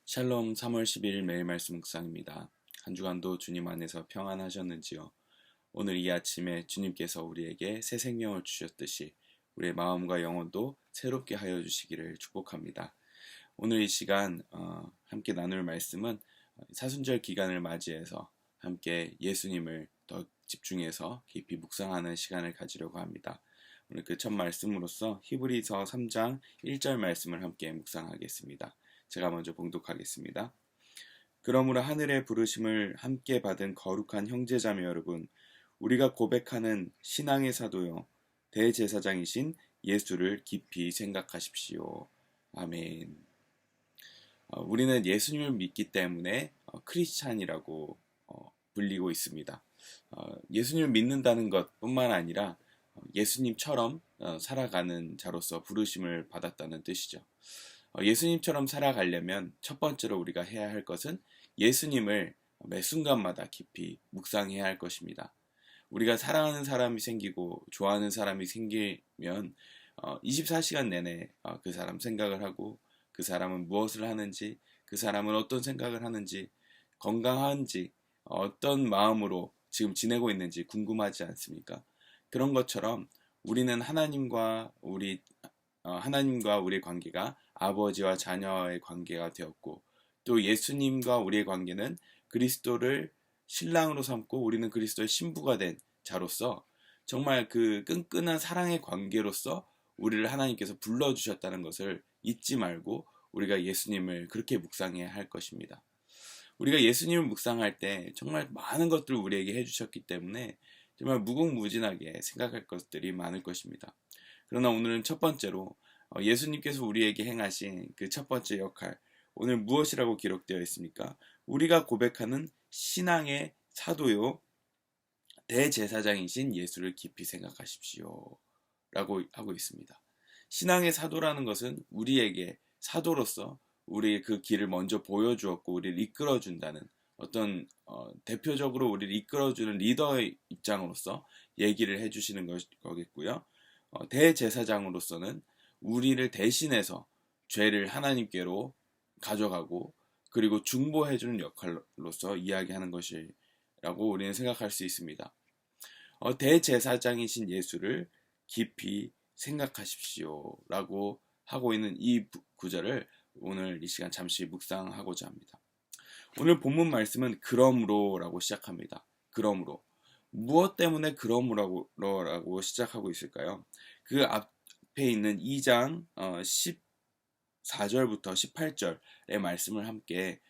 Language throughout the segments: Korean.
샬롬 3월 10일 매일 말씀 묵상입니다. 한 주간도 주님 안에서 평안하셨는지요? 오늘 이 아침에 주님께서 우리에게 새 생명을 주셨듯이 우리의 마음과 영혼도 새롭게 하여 주시기를 축복합니다. 오늘 이 시간 함께 나눌 말씀은 사순절 기간을 맞이해서 함께 예수님을 더 집중해서 깊이 묵상하는 시간을 가지려고 합니다. 오늘 그 첫 말씀으로서 히브리서 3장 1절 말씀을 함께 묵상하겠습니다. 제가 먼저 봉독하겠습니다. 그러므로 하늘의 부르심을 함께 받은 거룩한 형제자매 여러분, 우리가 고백하는 신앙의 사도요 대제사장이신 예수를 깊이 생각하십시오. 아멘. 우리는 예수님을 믿기 때문에 크리스찬이라고 불리고 있습니다. 예수님을 믿는다는 것뿐만 아니라 예수님처럼 살아가는 자로서 부르심을 받았다는 뜻이죠. 예수님처럼 살아가려면 첫 번째로 우리가 해야 할 것은 예수님을 매 순간마다 깊이 묵상해야 할 것입니다. 우리가 사랑하는 사람이 생기고 좋아하는 사람이 생기면 24시간 내내 그 사람 생각을 하고 그 사람은 무엇을 하는지, 그 사람은 어떤 생각을 하는지, 건강한지, 어떤 마음으로 지금 지내고 있는지 궁금하지 않습니까? 그런 것처럼 우리는 하나님과 우리 관계가 아버지와 자녀의 관계가 되었고, 또 예수님과 우리의 관계는 그리스도를 신랑으로 삼고 우리는 그리스도의 신부가 된 자로서 정말 그 끈끈한 사랑의 관계로서 우리를 하나님께서 불러주셨다는 것을 잊지 말고 우리가 예수님을 그렇게 묵상해야 할 것입니다. 우리가 예수님을 묵상할 때 정말 많은 것들을 우리에게 해주셨기 때문에 정말 무궁무진하게 생각할 것들이 많을 것입니다. 그러나 오늘은 첫 번째로 예수님께서 우리에게 행하신 그 첫 번째 역할, 오늘 무엇이라고 기록되어 있습니까? 우리가 고백하는 신앙의 사도요 대제사장이신 예수를 깊이 생각하십시오 라고 하고 있습니다. 신앙의 사도라는 것은 우리에게 사도로서 우리의 그 길을 먼저 보여주었고 우리를 이끌어준다는 어떤 대표적으로 우리를 이끌어주는 리더의 입장으로서 얘기를 해주시는 거겠고요. 대제사장으로서는 우리를 대신해서 죄를 하나님께로 가져가고 그리고 중보해주는 역할로서 이야기하는 것이라고 우리는 생각할 수 있습니다. 대제사장이신 예수를 깊이 생각하십시오 라고 하고 있는 이 구절을 오늘 이 시간 잠시 묵상하고자 합니다. 오늘 본문 말씀은 그러므로 라고 시작합니다. 그러므로. 무엇 때문에 그러므로라고 시작하고 있을까요? 그 앞에 있는 2장 14절부터 18절의 말씀을 함께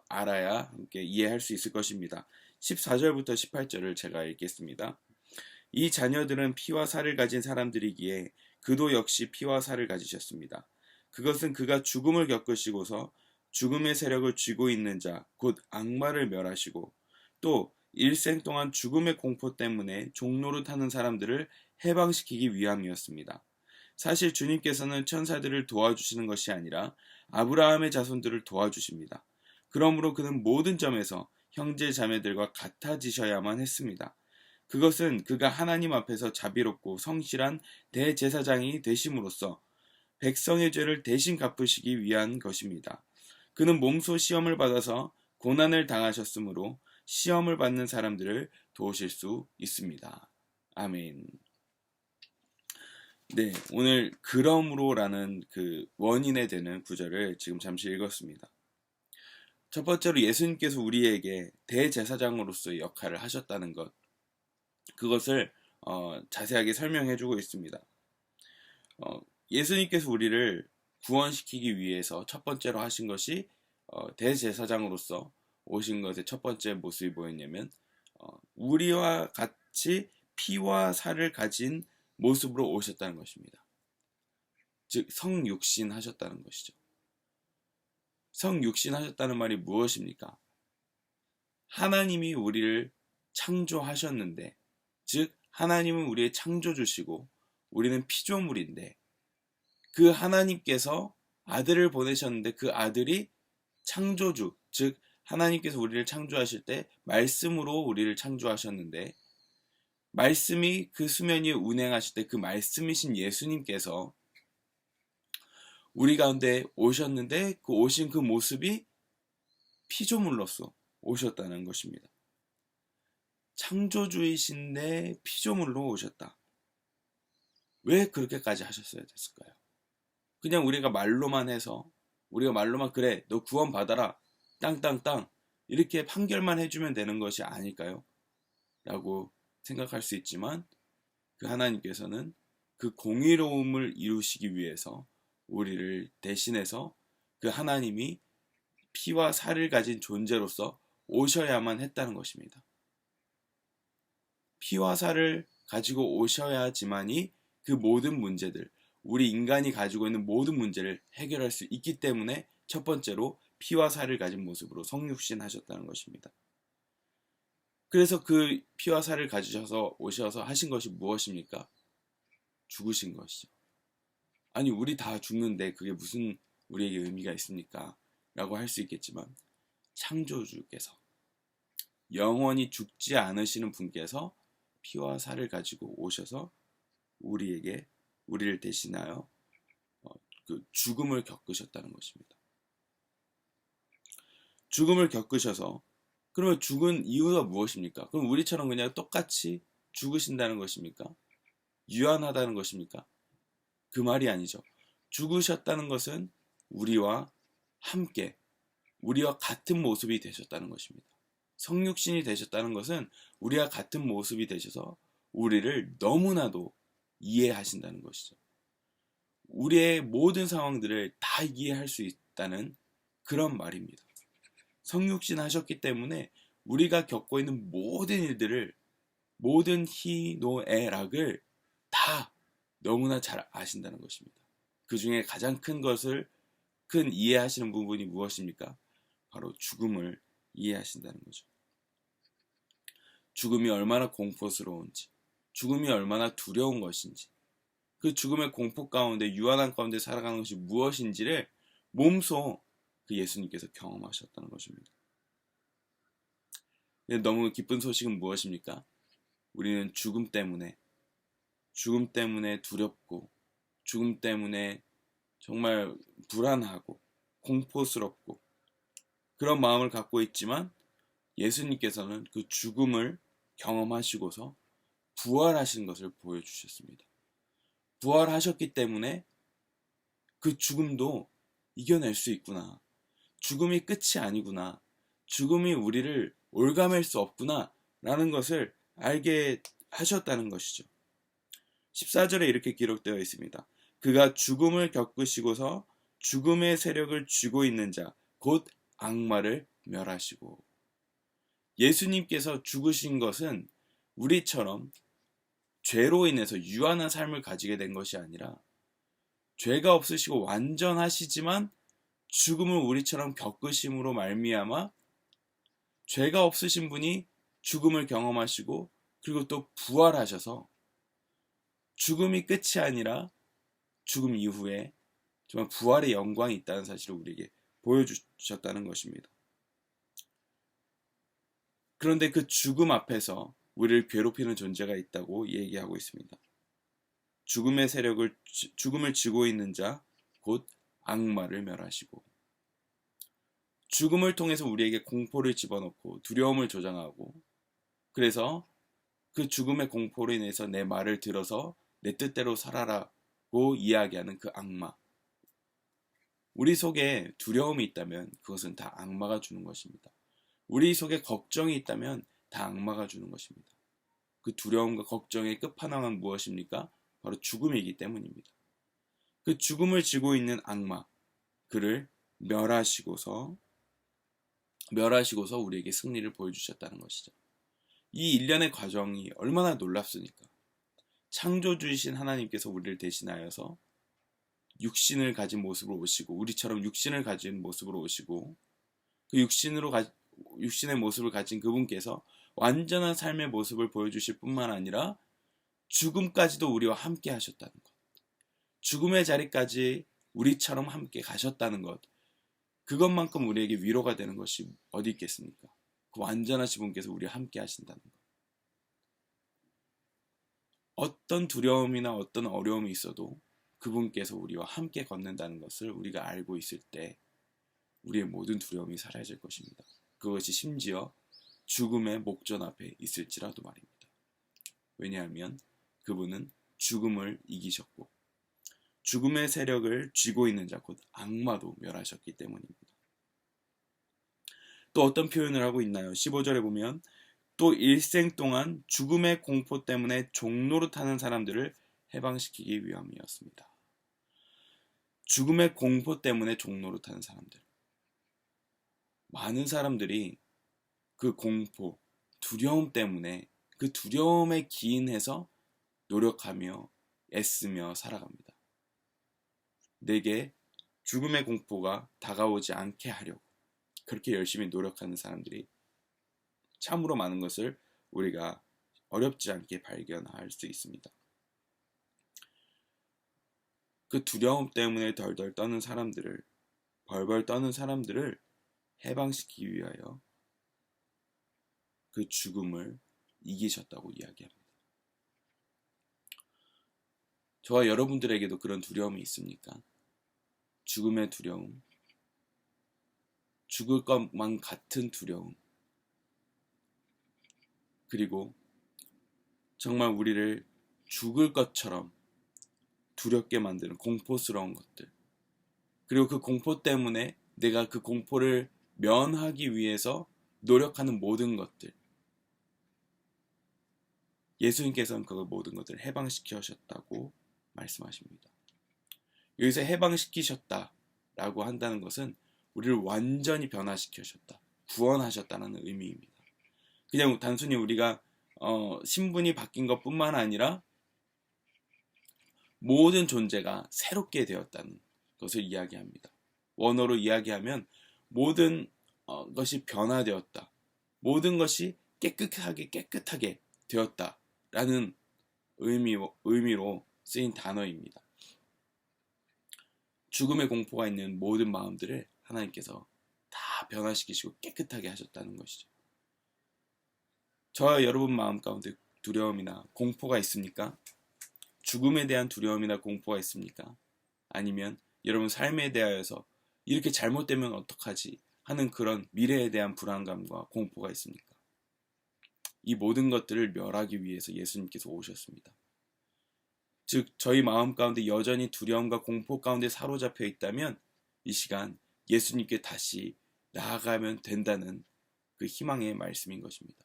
알아야 함께 이해할 수 있을 것입니다. 14절부터 18절을 제가 읽겠습니다. 이 자녀들은 피와 살을 가진 사람들이기에 그도 역시 피와 살을 가지셨습니다. 그것은 그가 죽음을 겪으시고서 죽음의 세력을 쥐고 있는 자, 곧 악마를 멸하시고 또 일생 동안 죽음의 공포 때문에 종로를 타는 사람들을 해방시키기 위함이었습니다. 사실 주님께서는 천사들을 도와주시는 것이 아니라 아브라함의 자손들을 도와주십니다. 그러므로 그는 모든 점에서 형제 자매들과 같아지셔야만 했습니다. 그것은 그가 하나님 앞에서 자비롭고 성실한 대제사장이 되심으로써 백성의 죄를 대신 갚으시기 위한 것입니다. 그는 몸소 시험을 받아서 고난을 당하셨으므로 시험을 받는 사람들을 도우실 수 있습니다. 아멘. 네, 오늘 그러므로라는 그 원인에 되는 구절을 지금 잠시 읽었습니다. 첫 번째로 예수님께서 우리에게 대제사장으로서의 역할을 하셨다는 것, 그것을 자세하게 설명해주고 있습니다. 예수님께서 우리를 구원시키기 위해서 첫 번째로 하신 것이 대제사장으로서 오신 것의 첫 번째 모습이 뭐였냐면 우리와 같이 피와 살을 가진 모습으로 오셨다는 것입니다. 즉 성육신 하셨다는 것이죠. 성육신 하셨다는 말이 무엇입니까? 하나님이 우리를 창조하셨는데, 즉 하나님은 우리의 창조주시고 우리는 피조물인데 그 하나님께서 아들을 보내셨는데 그 아들이 창조주, 즉 하나님께서 우리를 창조하실 때 말씀으로 우리를 창조하셨는데 말씀이 그 수면 위에 운행하실 때 그 말씀이신 예수님께서 우리 가운데 오셨는데 그 오신 그 모습이 피조물로서 오셨다는 것입니다. 창조주이신데 피조물로 오셨다. 왜 그렇게까지 하셨어야 됐을까요? 그냥 우리가 말로만 해서 우리가 말로만 그래 너 구원 받아라 땅땅땅 이렇게 판결만 해주면 되는 것이 아닐까요? 라고 생각할 수 있지만 그 하나님께서는 그 공의로움을 이루시기 위해서 우리를 대신해서 그 하나님이 피와 살을 가진 존재로서 오셔야만 했다는 것입니다. 피와 살을 가지고 오셔야지만이 그 모든 문제들, 우리 인간이 가지고 있는 모든 문제를 해결할 수 있기 때문에 첫 번째로 피와 살을 가진 모습으로 성육신 하셨다는 것입니다. 그래서 그 피와 살을 가지셔서 오셔서 하신 것이 무엇입니까? 죽으신 것이죠. 아니 우리 다 죽는데 그게 무슨 우리에게 의미가 있습니까? 라고 할 수 있겠지만 창조주께서 영원히 죽지 않으시는 분께서 피와 살을 가지고 오셔서 우리를 대신하여 그 죽음을 겪으셨다는 것입니다. 죽음을 겪으셔서 그러면 죽은 이유가 무엇입니까? 그럼 우리처럼 그냥 똑같이 죽으신다는 것입니까? 유한하다는 것입니까? 그 말이 아니죠. 죽으셨다는 것은 우리와 함께 우리와 같은 모습이 되셨다는 것입니다. 성육신이 되셨다는 것은 우리와 같은 모습이 되셔서 우리를 너무나도 이해하신다는 것이죠. 우리의 모든 상황들을 다 이해할 수 있다는 그런 말입니다. 성육신 하셨기 때문에 우리가 겪고 있는 모든 일들을 모든 희노애락을 다 너무나 잘 아신다는 것입니다. 그 중에 가장 큰 이해하시는 부분이 무엇입니까? 바로 죽음을 이해하신다는 거죠. 죽음이 얼마나 공포스러운지, 죽음이 얼마나 두려운 것인지, 그 죽음의 공포 가운데 유한한 가운데 살아가는 것이 무엇인지를 몸소 그 예수님께서 경험하셨다는 것입니다. 너무 기쁜 소식은 무엇입니까? 우리는 죽음 때문에 두렵고 죽음 때문에 정말 불안하고 공포스럽고 그런 마음을 갖고 있지만 예수님께서는 그 죽음을 경험하시고서 부활하신 것을 보여주셨습니다. 부활하셨기 때문에 그 죽음도 이겨낼 수 있구나. 죽음이 끝이 아니구나. 죽음이 우리를 올가맬 수 없구나. 라는 것을 알게 하셨다는 것이죠. 14절에 이렇게 기록되어 있습니다. 그가 죽음을 겪으시고서 죽음의 세력을 쥐고 있는 자, 곧 악마를 멸하시고. 예수님께서 죽으신 것은 우리처럼 죄로 인해서 유한한 삶을 가지게 된 것이 아니라 죄가 없으시고 완전하시지만 죽음을 우리처럼 겪으심으로 말미암아 죄가 없으신 분이 죽음을 경험하시고 그리고 또 부활하셔서 죽음이 끝이 아니라 죽음 이후에 정말 부활의 영광이 있다는 사실을 우리에게 보여주셨다는 것입니다. 그런데 그 죽음 앞에서 우리를 괴롭히는 존재가 있다고 얘기하고 있습니다. 죽음을 쥐고 있는 자, 곧 악마를 멸하시고 죽음을 통해서 우리에게 공포를 집어넣고 두려움을 조장하고 그래서 그 죽음의 공포로 인해서 내 말을 들어서 내 뜻대로 살아라고 이야기하는 그 악마. 우리 속에 두려움이 있다면 그것은 다 악마가 주는 것입니다. 우리 속에 걱정이 있다면 다 악마가 주는 것입니다. 그 두려움과 걱정의 끝판왕은 무엇입니까? 바로 죽음이기 때문입니다. 그 죽음을 지고 있는 악마, 그를 멸하시고서 우리에게 승리를 보여주셨다는 것이죠. 이 일련의 과정이 얼마나 놀랍습니까? 창조주이신 하나님께서 우리를 대신하여서 육신을 가진 모습으로 오시고 우리처럼 육신을 가진 모습으로 오시고 그 육신의 모습을 가진 그분께서 완전한 삶의 모습을 보여주실 뿐만 아니라 죽음까지도 우리와 함께 하셨다는 것. 죽음의 자리까지 우리처럼 함께 가셨다는 것. 그것만큼 우리에게 위로가 되는 것이 어디 있겠습니까? 그 완전하신 분께서 우리와 함께 하신다는 것. 어떤 두려움이나 어떤 어려움이 있어도 그분께서 우리와 함께 걷는다는 것을 우리가 알고 있을 때 우리의 모든 두려움이 사라질 것입니다. 그것이 심지어 죽음의 목전 앞에 있을지라도 말입니다. 왜냐하면 그분은 죽음을 이기셨고 죽음의 세력을 쥐고 있는 자 곧 악마도 멸하셨기 때문입니다. 또 어떤 표현을 하고 있나요? 15절에 보면 또 일생 동안 죽음의 공포 때문에 종노릇하는 사람들을 해방시키기 위함이었습니다. 죽음의 공포 때문에 종노릇하는 사람들. 많은 사람들이 그 공포, 두려움 때문에 그 두려움에 기인해서 노력하며 애쓰며 살아갑니다. 내게 죽음의 공포가 다가오지 않게 하려고 그렇게 열심히 노력하는 사람들이 참으로 많은 것을 우리가 어렵지 않게 발견할 수 있습니다. 그 두려움 때문에 덜덜 떠는 사람들을, 벌벌 떠는 사람들을 해방시키기 위하여 그 죽음을 이기셨다고 이야기합니다. 저와 여러분들에게도 그런 두려움이 있습니까? 죽음의 두려움, 죽을 것만 같은 두려움, 그리고 정말 우리를 죽을 것처럼 두렵게 만드는 공포스러운 것들, 그리고 그 공포 때문에 내가 그 공포를 면하기 위해서 노력하는 모든 것들, 예수님께서는 그 모든 것들을 해방시키셨다고 말씀하십니다. 여기서 해방시키셨다라고 한다는 것은 우리를 완전히 변화시키셨다, 구원하셨다는 의미입니다. 그냥 단순히 우리가 신분이 바뀐 것뿐만 아니라 모든 존재가 새롭게 되었다는 것을 이야기합니다. 원어로 이야기하면 모든 것이 변화되었다, 모든 것이 깨끗하게 되었다라는 의미로 쓰인 단어입니다. 죽음의 공포가 있는 모든 마음들을 하나님께서 다 변화시키시고 깨끗하게 하셨다는 것이죠. 저와 여러분 마음 가운데 두려움이나 공포가 있습니까? 죽음에 대한 두려움이나 공포가 있습니까? 아니면 여러분 삶에 대하여서 이렇게 잘못되면 어떡하지 하는 그런 미래에 대한 불안감과 공포가 있습니까? 이 모든 것들을 멸하기 위해서 예수님께서 오셨습니다. 즉 저희 마음 가운데 여전히 두려움과 공포 가운데 사로잡혀 있다면 이 시간 예수님께 다시 나아가면 된다는 그 희망의 말씀인 것입니다.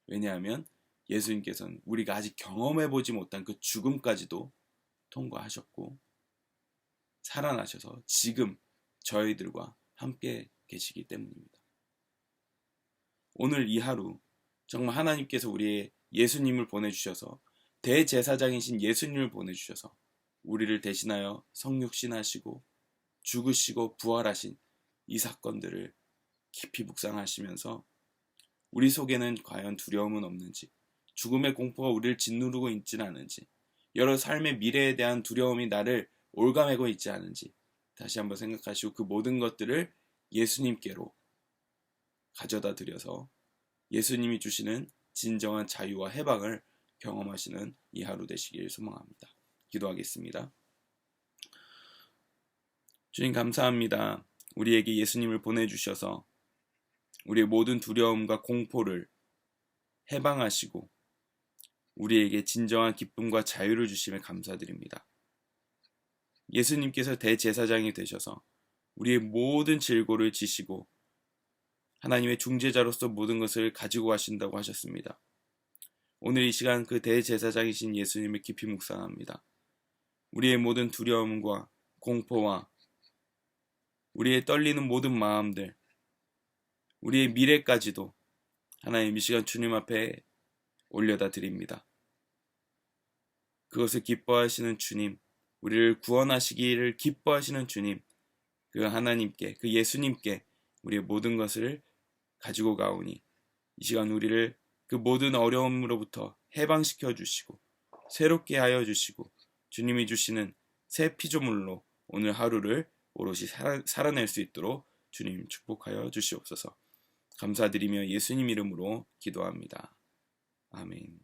왜냐하면 예수님께서는 우리가 아직 경험해보지 못한 그 죽음까지도 통과하셨고 살아나셔서 지금 저희들과 함께 계시기 때문입니다. 오늘 이 하루 정말 하나님께서 우리의 예수님을 보내주셔서 대제사장이신 예수님을 보내주셔서 우리를 대신하여 성육신하시고 죽으시고 부활하신 이 사건들을 깊이 묵상하시면서 우리 속에는 과연 두려움은 없는지, 죽음의 공포가 우리를 짓누르고 있지는 않은지, 여러 삶의 미래에 대한 두려움이 나를 올가매고 있지 않은지 다시 한번 생각하시고 그 모든 것들을 예수님께로 가져다 드려서 예수님이 주시는 진정한 자유와 해방을 경험하시는 이 하루 되시길 소망합니다. 기도하겠습니다. 주님 감사합니다. 우리에게 예수님을 보내주셔서 우리의 모든 두려움과 공포를 해방하시고 우리에게 진정한 기쁨과 자유를 주심에 감사드립니다. 예수님께서 대제사장이 되셔서 우리의 모든 질고를 지시고 하나님의 중재자로서 모든 것을 가지고 가신다고 하셨습니다. 오늘 이 시간 그 대제사장이신 예수님을 깊이 묵상합니다. 우리의 모든 두려움과 공포와 우리의 떨리는 모든 마음들, 우리의 미래까지도 하나님 이 시간 주님 앞에 올려다 드립니다. 그것을 기뻐하시는 주님, 우리를 구원하시기를 기뻐하시는 주님, 그 하나님께, 그 예수님께 우리의 모든 것을 가지고 가오니 이 시간 우리를 그 모든 어려움으로부터 해방시켜 주시고 새롭게 하여 주시고 주님이 주시는 새 피조물로 오늘 하루를 오롯이 살아낼 수 있도록 주님 축복하여 주시옵소서. 감사드리며 예수님 이름으로 기도합니다. 아멘.